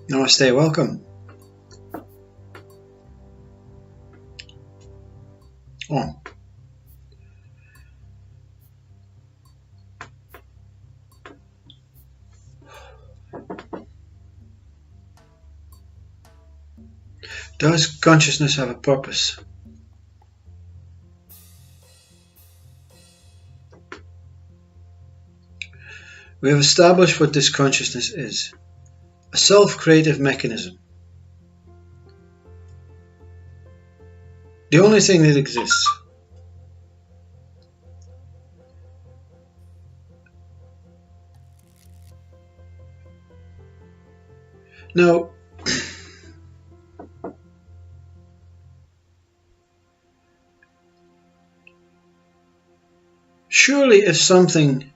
Namaste, welcome. Oh. Does consciousness have a purpose? We have established what this consciousness is. A self-creative mechanism. The only thing that exists. Now, surely if something,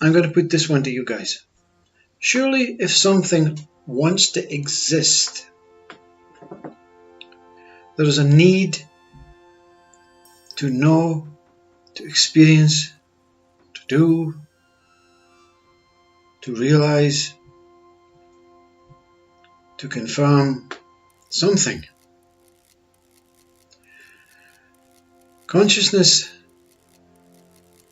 I'm going to put this one to you guys. Surely if something wants to exist, there is a need to know, to experience, to do, to realize, to confirm something. Consciousness,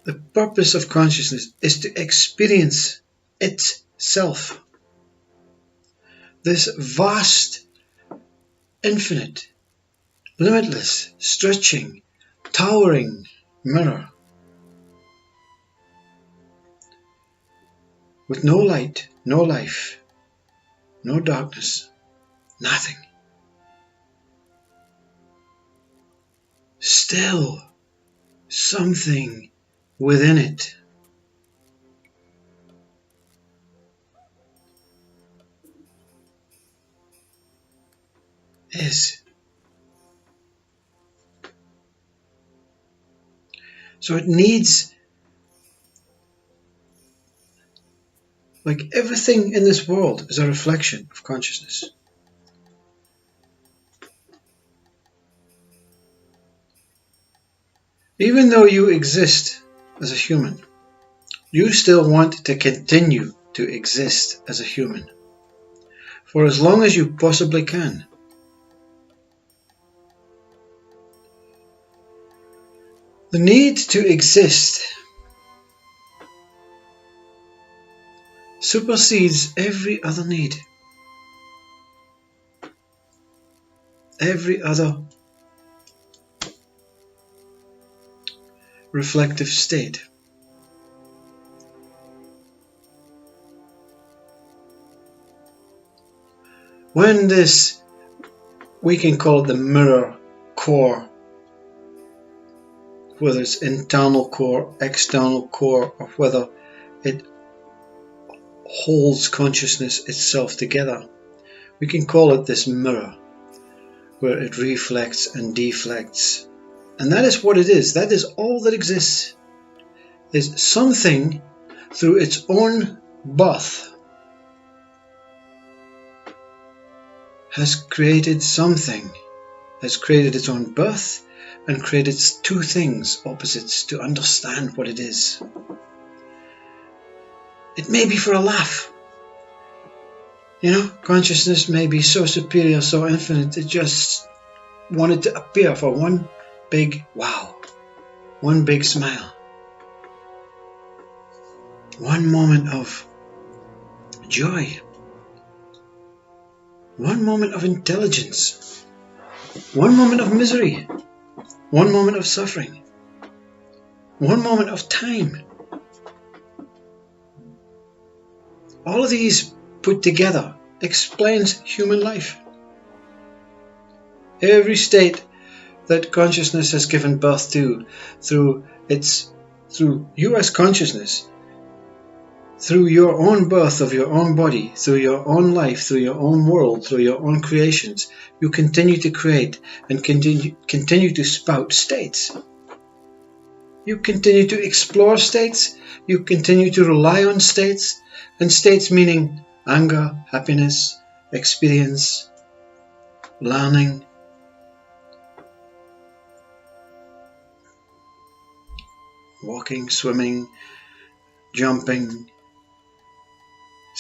the purpose of consciousness is to experience itself. This vast, infinite, limitless, stretching, towering mirror with no light, no life, no darkness, nothing. Still something within it. Is. So it needs, like everything in this world is a reflection of consciousness. Even though you exist as a human, you still want to continue to exist as a human for as long as you possibly can. The need to exist supersedes every other need, every other reflective state. When this, we can call it the mirror core, whether it's internal core, external core, or whether it holds consciousness itself together, we can call it this mirror, where it reflects and deflects. And that is what it is. That is all that exists. Is something through its own birth has created something, has created its own birth and created two things, opposites, to understand what it is. It may be for a laugh. You know, consciousness may be so superior, so infinite, it just wanted to appear for one big wow, one big smile, one moment of joy, one moment of intelligence, one moment of misery, one moment of suffering, one moment of time. All of these put together explains human life. Every state that consciousness has given birth to through you as consciousness, through your own birth of your own body, through your own life, through your own world, through your own creations, you continue to create and continue to spout states. You continue to explore states, you continue to rely on states, and states meaning anger, happiness, experience, learning, walking, swimming, jumping,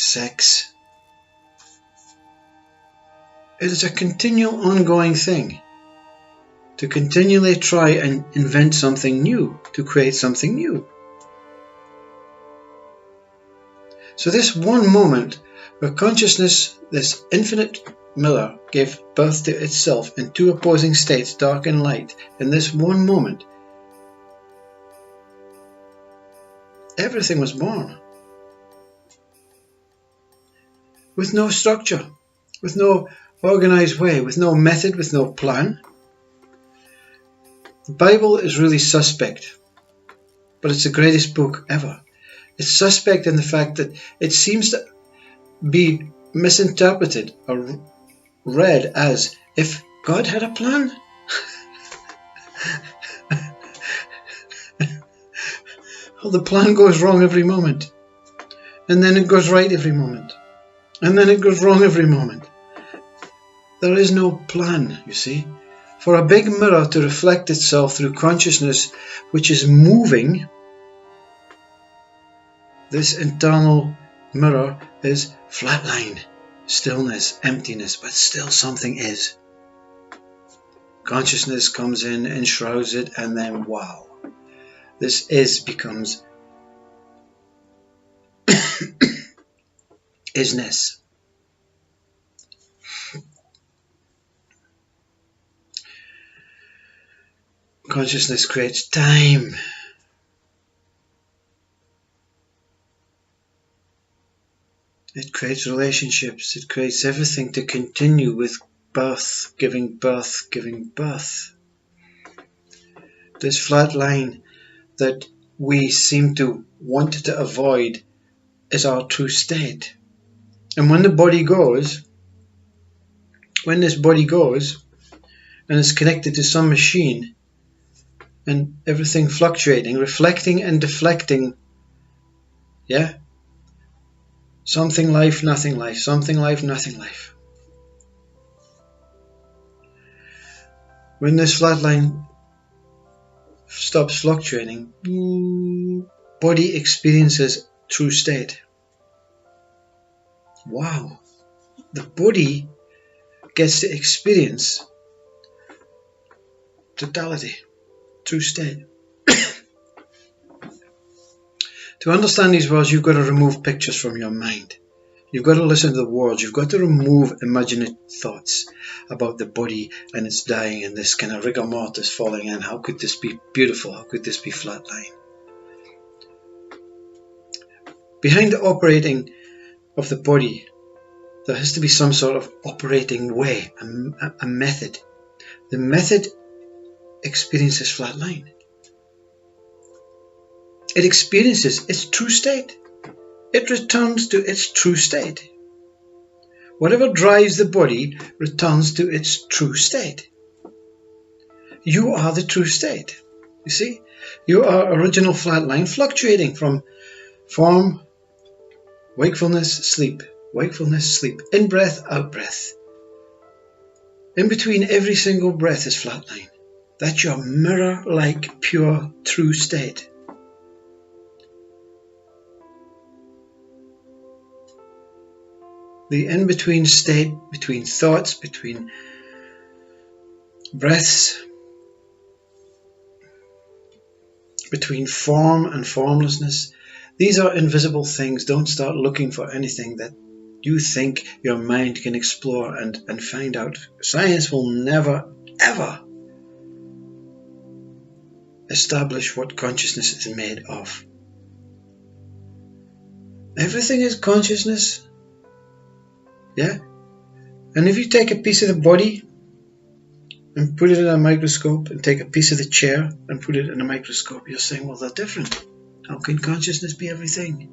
sex. It is a continual ongoing thing to continually try and invent something new, to create something new. So this one moment where consciousness, this infinite mirror, gave birth to itself in two opposing states, dark and light, in this one moment, everything was born. With no structure, with no organized way, with no method, with no plan. The Bible is really suspect, but it's the greatest book ever. It's suspect in the fact that it seems to be misinterpreted or read as if God had a plan. Well, the plan goes wrong every moment, and then it goes right every moment, and then it goes wrong every moment. There is no plan, you see. For a big mirror to reflect itself through consciousness which is moving, this internal mirror is flatline, stillness, emptiness, but still something is. Consciousness comes in, enshrouds it, and then wow, this is becomes isness. Consciousness creates time. It creates relationships. It creates everything to continue with birth, giving birth, giving birth. This flat line that we seem to want to avoid is our true state. And when the body goes, when this body goes and is connected to some machine, and everything fluctuating, reflecting and deflecting, yeah? Something life, nothing life, something life, nothing life. When this flat line stops fluctuating, body experiences true state. Wow, the body gets to experience totality. True state. To understand these words, you've got to remove pictures from your mind. You've got to listen to the words. You've got to remove imaginative thoughts about the body and its dying and this kind of rigor mortis falling in. How could this be beautiful? How could this be flatline? Behind the operating of the body, there has to be some sort of operating way, a method. The method experiences flat line. It experiences its true state. It returns to its true state. Whatever drives the body returns to its true state. You are the true state. You see? You are original flat line fluctuating from form, wakefulness, sleep, wakefulness, sleep, in breath, out breath. In between every single breath is flat line. That's your mirror-like, pure, true state. The in-between state, between thoughts, between breaths, between form and formlessness, these are invisible things. Don't start looking for anything that you think your mind can explore and find out. Science will never, ever establish what consciousness is made of. Everything is consciousness. Yeah? And if you take a piece of the body and put it in a microscope and take a piece of the chair and put it in a microscope, you're saying, well, they're different. How can consciousness be everything?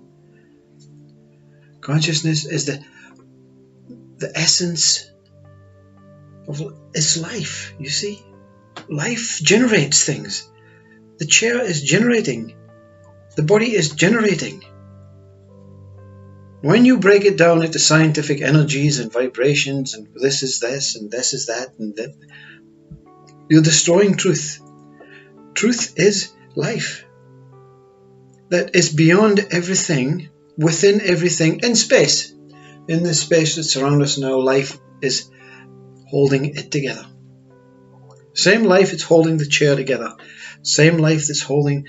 Consciousness is the essence of its life, you see? Life generates things. The chair is generating. The body is generating. When you break it down into scientific energies and vibrations and this is this and this is that and that, you're destroying truth. Truth is life. That is beyond everything within everything in space. In this space that surrounds us now, life is holding it together. Same life that's holding the chair together. Same life that's holding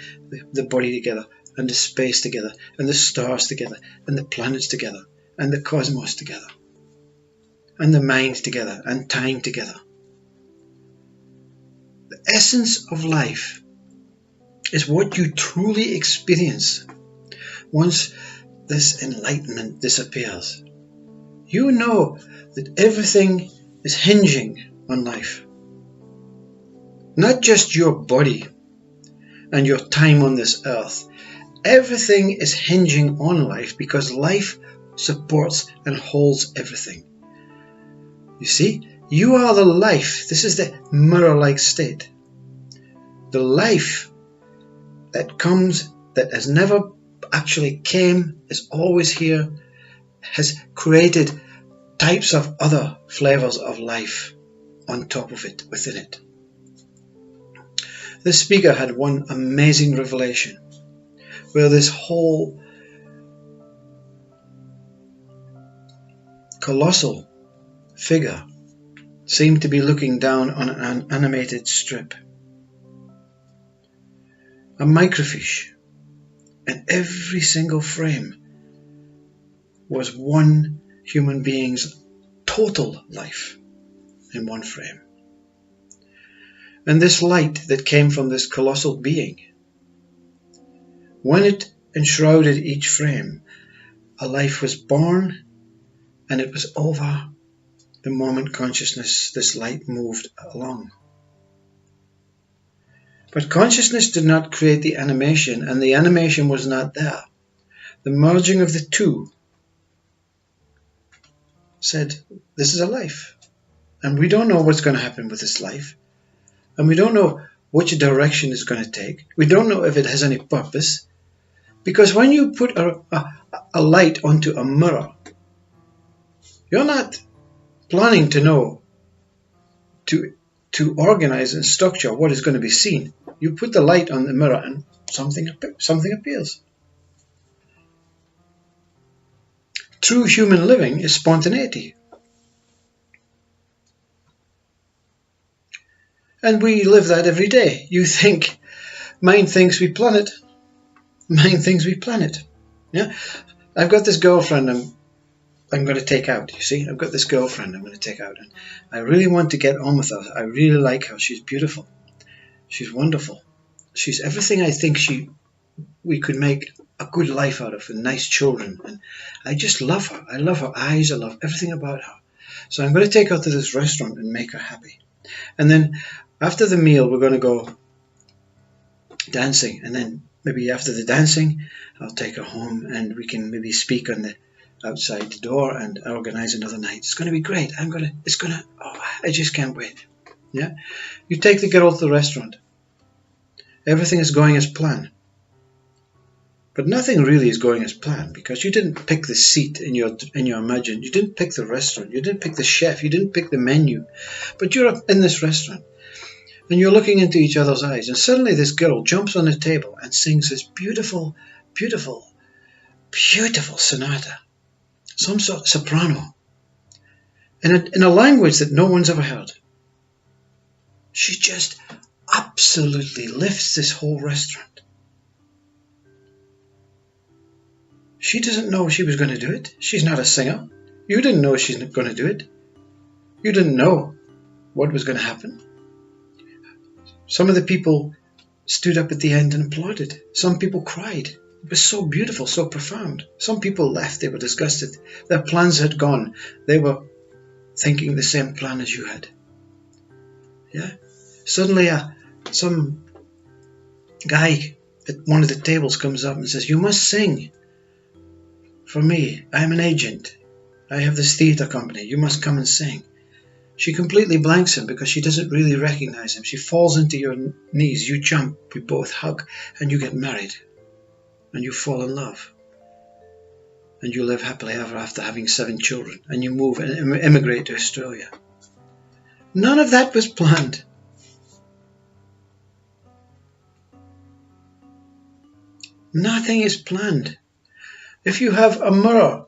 the body together, and the space together, and the stars together, and the planets together, and the cosmos together, and the mind together, and time together. The essence of life is what you truly experience once this enlightenment disappears. You know that everything is hinging on life. Not just your body and your time on this earth. Everything is hinging on life because life supports and holds everything. You see, you are the life. This is the mirror-like state. The life that comes, that has never actually came, is always here, has created types of other flavors of life on top of it, within it. This speaker had one amazing revelation where this whole colossal figure seemed to be looking down on an animated strip. A microfiche, and every single frame was one human being's total life in one frame. And this light that came from this colossal being, when it enshrouded each frame, a life was born, and it was over the moment consciousness, this light moved along. But consciousness did not create the animation, and the animation was not there. The merging of the two said, this is a life, and we don't know what's going to happen with this life, and we don't know which direction it's going to take. We don't know if it has any purpose, because when you put a light onto a mirror, you're not planning to know, to organize and structure what is going to be seen. You put the light on the mirror and something appears. True human living is spontaneity. And we live that every day. You think, mind thinks we plan it. Mind thinks we plan it. Yeah? I've got this girlfriend I'm going to take out, you see. I've got this girlfriend I'm going to take out, and I really want to get on with her. I really like her. She's beautiful. She's wonderful. She's everything I think we could make a good life out of, and nice children. And I just love her. I love her eyes. I love everything about her. So I'm going to take her to this restaurant and make her happy. And then after the meal, we're going to go dancing. And then maybe after the dancing, I'll take her home, and we can maybe speak on the outside the door and organize another night. It's going to be great. I just can't wait. Yeah. You take the girl to the restaurant. Everything is going as planned. But nothing really is going as planned, because you didn't pick the seat in your imagination. You didn't pick the restaurant. You didn't pick the chef. You didn't pick the menu. But you're in this restaurant, and you're looking into each other's eyes, and suddenly this girl jumps on the table and sings this beautiful, beautiful, beautiful sonata. Some sort of soprano. In a language that no one's ever heard. She just absolutely lifts this whole restaurant. She doesn't know she was going to do it. She's not a singer. You didn't know she's going to do it. You didn't know what was going to happen. Some of the people stood up at the end and applauded. Some people cried. It was so beautiful, so profound. Some people left. They were disgusted. Their plans had gone. They were thinking the same plan as you had. Yeah. Suddenly, some guy at one of the tables comes up and says, "You must sing for me. I'm an agent. I have this theatre company. You must come and sing." She completely blanks him because she doesn't really recognize him. She falls into your knees. You jump. We both hug, and you get married. And you fall in love. And you live happily ever after, having 7 children. And you move and immigrate to Australia. None of that was planned. Nothing is planned. If you have a mirror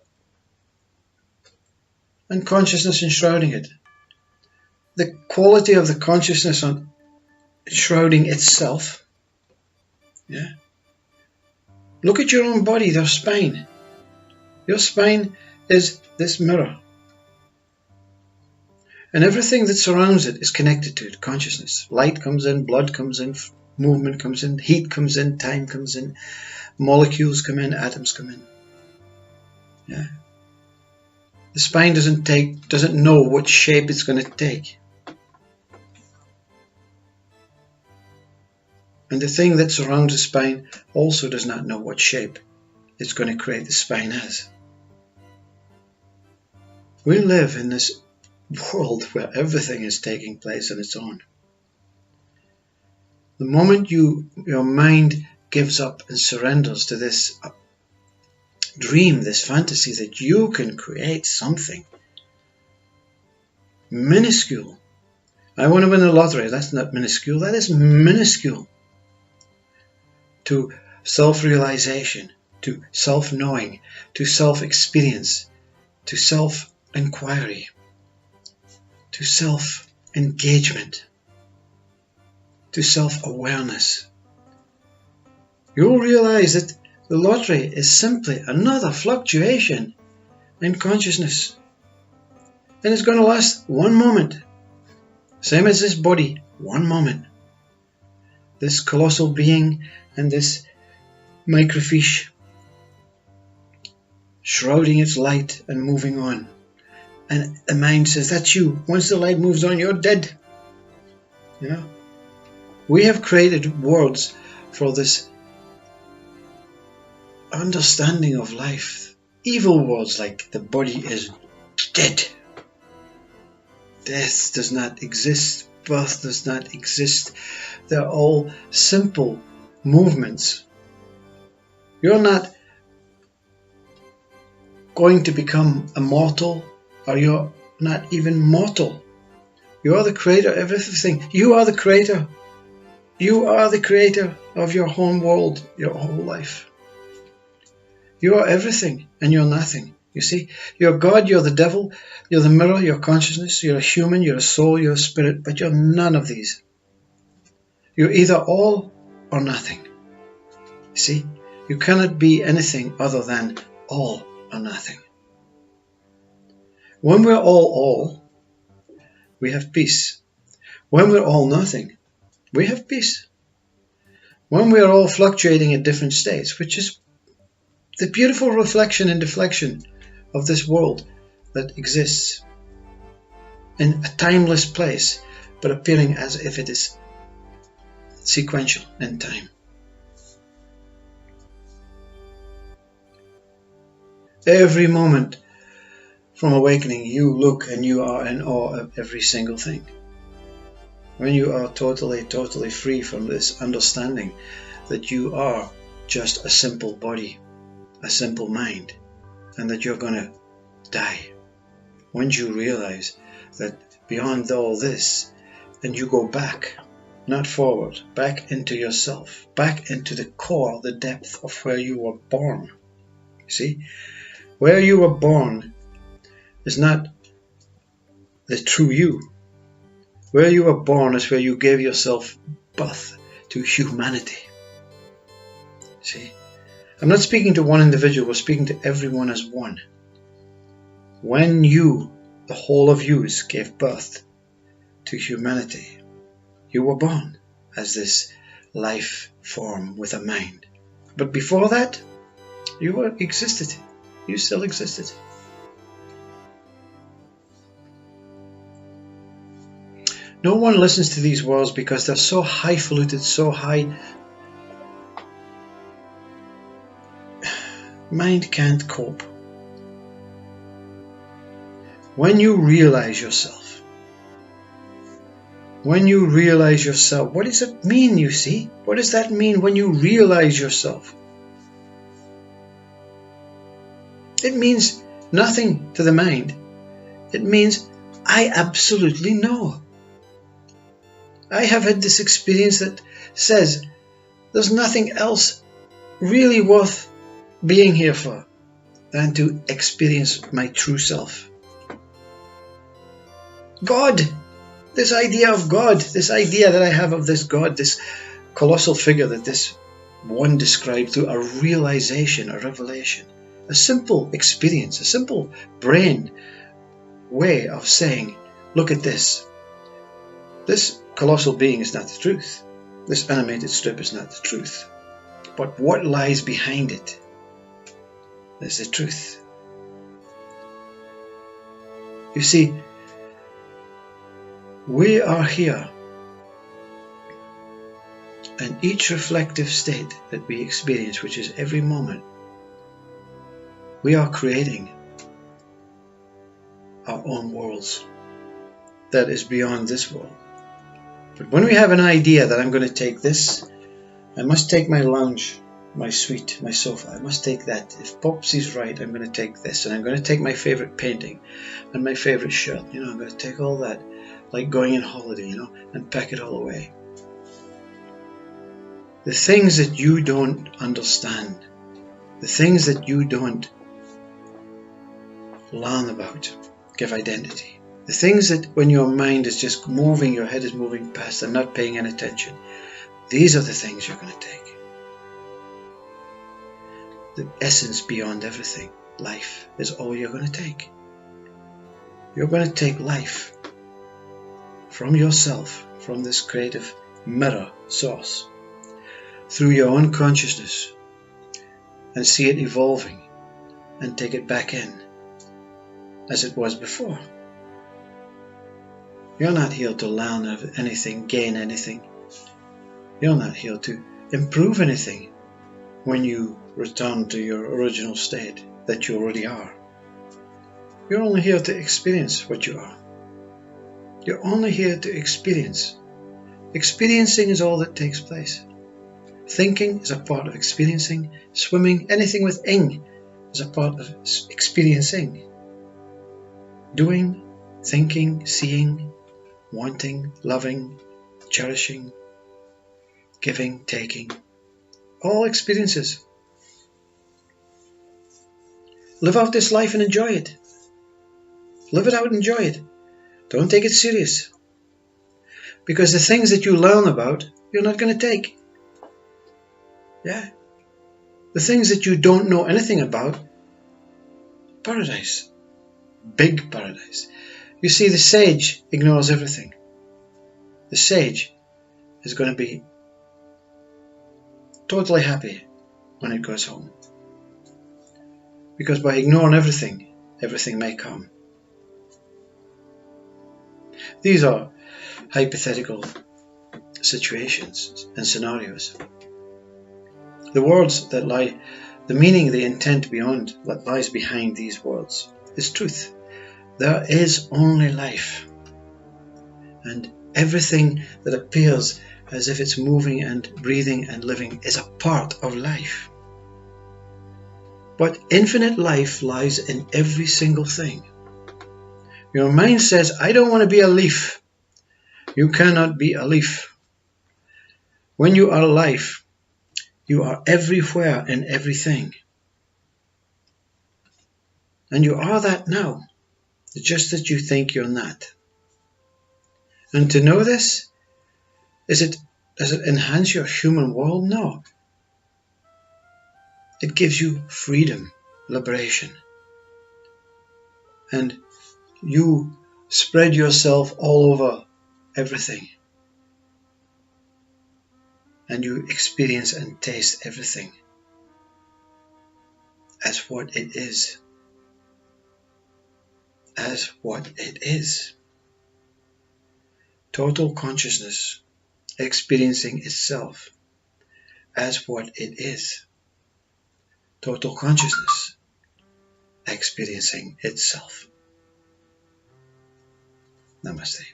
and consciousness enshrouding it, the quality of the consciousness on enshrouding itself, yeah. Look at your own body, your spine. Your spine is this mirror. And everything that surrounds it is connected to it, consciousness. Light comes in, blood comes in, movement comes in, heat comes in, time comes in, molecules come in, atoms come in. Yeah. The spine doesn't know what shape it's going to take. And the thing that surrounds the spine also does not know what shape it's going to create the spine as. We live in this world where everything is taking place on its own. The moment your mind gives up and surrenders to this dream, this fantasy that you can create something minuscule. I want to win the lottery. That's not minuscule. That is minuscule to self-realization, to self-knowing, to self-experience, to self-inquiry, to self-engagement, to self-awareness. You'll realize that the lottery is simply another fluctuation in consciousness. And it's going to last one moment. Same as this body, one moment. This colossal being and this microfiche shrouding its light and moving on. And the mind says, that's you. Once the light moves on, you're dead. You know? We have created words for this understanding of life. Evil words like the body is dead. Death does not exist. Birth does not exist. They're all simple movements. You're not going to become immortal, or you're not even mortal. You are the creator of everything. You are the creator. You are the creator of your whole world, your whole life. You are everything and you're nothing. You see, you're God, you're the devil, you're the mirror, you're consciousness, you're a human, you're a soul, you're a spirit, but you're none of these. You're either all or nothing. You see, you cannot be anything other than all or nothing. When we're all, we have peace. When we're all nothing, we have peace. When we're all fluctuating at different states, which is the beautiful reflection and deflection of this world that exists in a timeless place, but appearing as if it is sequential in time. Every moment from awakening, you look and you are in awe of every single thing. When you are totally free from this understanding that you are just a simple body, a simple mind, and that you're going to die. Once you realize that beyond all this, and you go back, not forward, back into yourself, back into the core, the depth of where you were born. See, where you were born is not the true you. Where you were born is where you gave yourself birth to humanity. See? I'm not speaking to one individual, we're speaking to everyone as one. When you, the whole of yous, gave birth to humanity, you were born as this life form with a mind. But before that, you existed. You still existed. No one listens to these words because they're so highfalutin, so high. Mind can't cope. When you realize yourself, what does it mean, you see? What does that mean when you realize yourself? It means nothing to the mind. It means I absolutely know. I have had this experience that says there's nothing else really worth being here for. than to experience my true self. God! This idea of God, this idea that I have of this God, this colossal figure that this one described through a realization, a revelation, a simple experience, a simple brain way of saying, look at this. This colossal being is not the truth. This animated strip is not the truth. But what lies behind it is the truth. You see, we are here, and each reflective state that we experience, which is every moment, we are creating our own worlds that is beyond this world. But when we have an idea that I'm going to take this, I must take my lounge, my suite, my sofa, I must take that. If Popsy's right, I'm going to take this, and I'm going to take my favorite painting and my favorite shirt, I'm going to take all that, like going on holiday, and pack it all away. The things that you don't understand, the things that you don't learn about, give identity. The things that when your mind is just moving, your head is moving past and not paying any attention, these are the things you're going to take. The essence beyond everything, life, is all you're going to take. You're going to take life from yourself, from this creative mirror source, through your own consciousness, and see it evolving and take it back in as it was before. You're not here to learn anything, gain anything. You're not here to improve anything when you return to your original state that you already are. You're only here to experience what you are. You're only here to experience. Experiencing is all that takes place. Thinking is a part of experiencing. Swimming, anything with ing, is a part of experiencing. Doing, thinking, seeing, wanting, loving, cherishing, giving, taking, all experiences. Live out this life and enjoy it. Live it out and enjoy it. Don't take it serious. Because the things that you learn about, you're not going to take. Yeah. The things that you don't know anything about, paradise. Big paradise. You see, the sage ignores everything. The sage is going to be totally happy when it goes home. Because by ignoring everything, everything may come. These are hypothetical situations and scenarios. The words that lie, the meaning, the intent beyond what lies behind these words is truth. There is only life. And everything that appears as if it's moving and breathing and living is a part of life. But infinite life lies in every single thing. Your mind says, I don't want to be a leaf. You cannot be a leaf. When you are life, you are everywhere in everything. And you are that now. It's just that you think you're not. And to know this, does it enhance your human world? No. It gives you freedom, liberation. And you spread yourself all over everything. And you experience and taste everything as what it is. As what it is. Total consciousness experiencing itself as what it is. Total consciousness experiencing itself. Namaste.